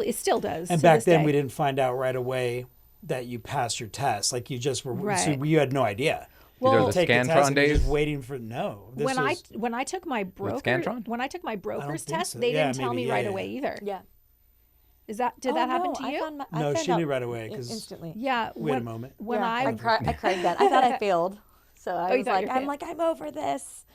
it still does. And to back this then day. we didn't find out right away that you passed your test. Like you just were, Right. so you had no idea. These are Well, the Take the test Scantron and you're days. just waiting for This was, when I took my Scantron? broker's think test, so. they Yeah, didn't tell maybe. me Yeah, right yeah. away either. Yeah. Did that happen to you? No, she knew right away, 'cause instantly. Yeah. Wait a moment. When Yeah, I I cried then. I thought I failed. So I you was thought like, you failed. I'm over this.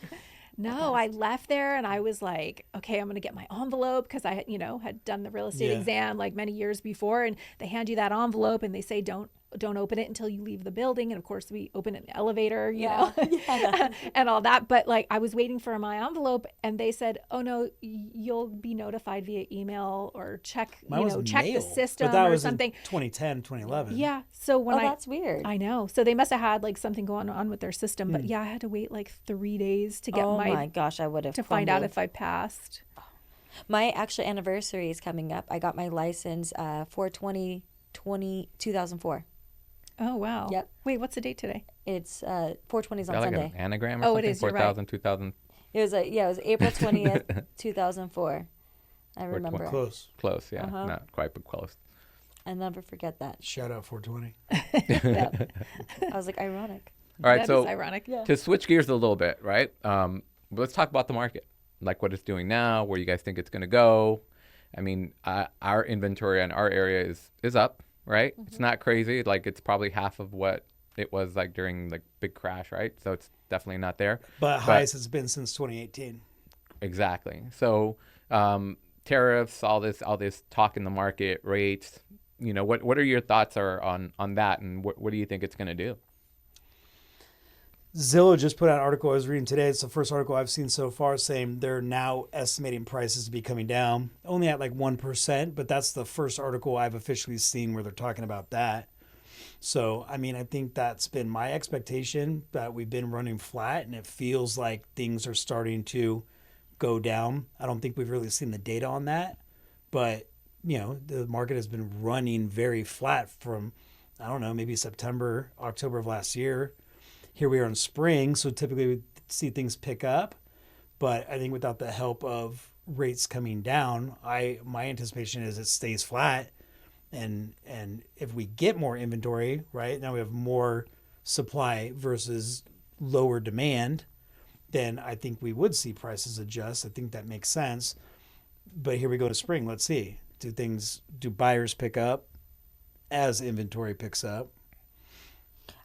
No, I left there and I was like, okay, I'm going to get my envelope because I, had done the real estate Yeah. exam like many years before, and they hand you that envelope and they say don't open it until you leave the building. And of course, we open an elevator, Yeah. and all that. But like, I was waiting for my envelope, and they said, "Oh no, you'll be notified via email or check, Mine was check the mail, system but that or was something." in 2010, 2011. Yeah. So when That's weird. I know. So they must have had like something going on with their system. But yeah, I had to wait like 3 days to get Oh my gosh, I would have to find out crumbled. if I passed. My actual anniversary is coming up. I got my license 2004. Oh wow. Yep. Wait, what's the date today? It's 420 is on Got like Sunday. an anagram or Oh, it something? is, you're right. 4,000, 2000. It was it was April 20th, 2004. I remember. Close. Close, yeah. Not quite, but close. I'll never forget that. Shout out 420. I was like, ironic. All right, That so is ironic. Yeah. to switch gears a little bit, right? Let's talk about the market, like what it's doing now, where you guys think it's going to go. I mean, our inventory in our area is up, right? It's not crazy. Like it's probably half of what it was like during the big crash, right? So it's definitely not there. But highest it's been since 2018. Exactly. So tariffs, all this talk in the market, rates. What are your thoughts on that, and what do you think it's going to do? Zillow just put out an article I was reading today. It's the first article I've seen so far saying they're now estimating prices to be coming down, only at like 1%, but that's the first article I've officially seen where they're talking about that. So, I mean, I think that's been my expectation, that we've been running flat and it feels like things are starting to go down. I don't think we've really seen the data on that, but the market has been running very flat from, I don't know, maybe September, October of last year. Here we are in spring, so typically we see things pick up. But I think without the help of rates coming down, my anticipation is it stays flat. And if we get more inventory, right, now we have more supply versus lower demand, then I think we would see prices adjust. I think that makes sense. But here we go to spring. Let's see. Do buyers pick up as inventory picks up?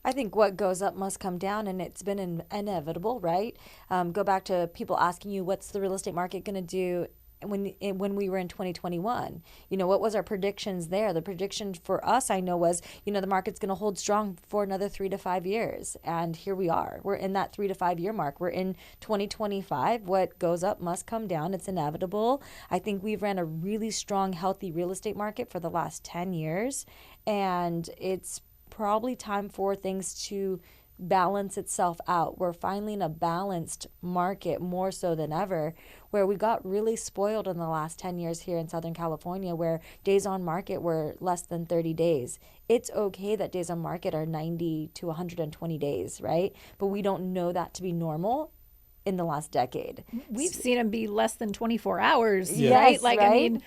I think what goes up must come down, and it's been inevitable, right? Go back to people asking you, what's the real estate market going to do when we were in 2021? What was our predictions there? The prediction for us, I know, was, the market's going to hold strong for another 3 to 5 years. And here we are. We're in that 3 to 5 year mark. We're in 2025. What goes up must come down. It's inevitable. I think we've ran a really strong, healthy real estate market for the last 10 years. And it's probably time for things to balance itself out. We're finally in a balanced market more so than ever, where we got really spoiled in the last 10 years here in Southern California, where days on market were less than 30 days. It's okay that days on market are 90 to 120 days, right? But we don't know that to be normal in the last decade. We've seen them be less than 24 hours, Yes, right? Like, right? I mean,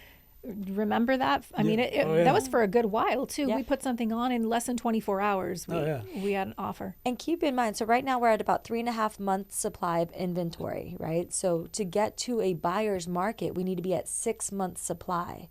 remember that? I mean, that was for a good while too. Yeah. We put something on in less than 24 hours. We had an offer. And keep in mind, so right now we're at about 3.5 months supply of inventory, right? So to get to a buyer's market, we need to be at 6 months supply.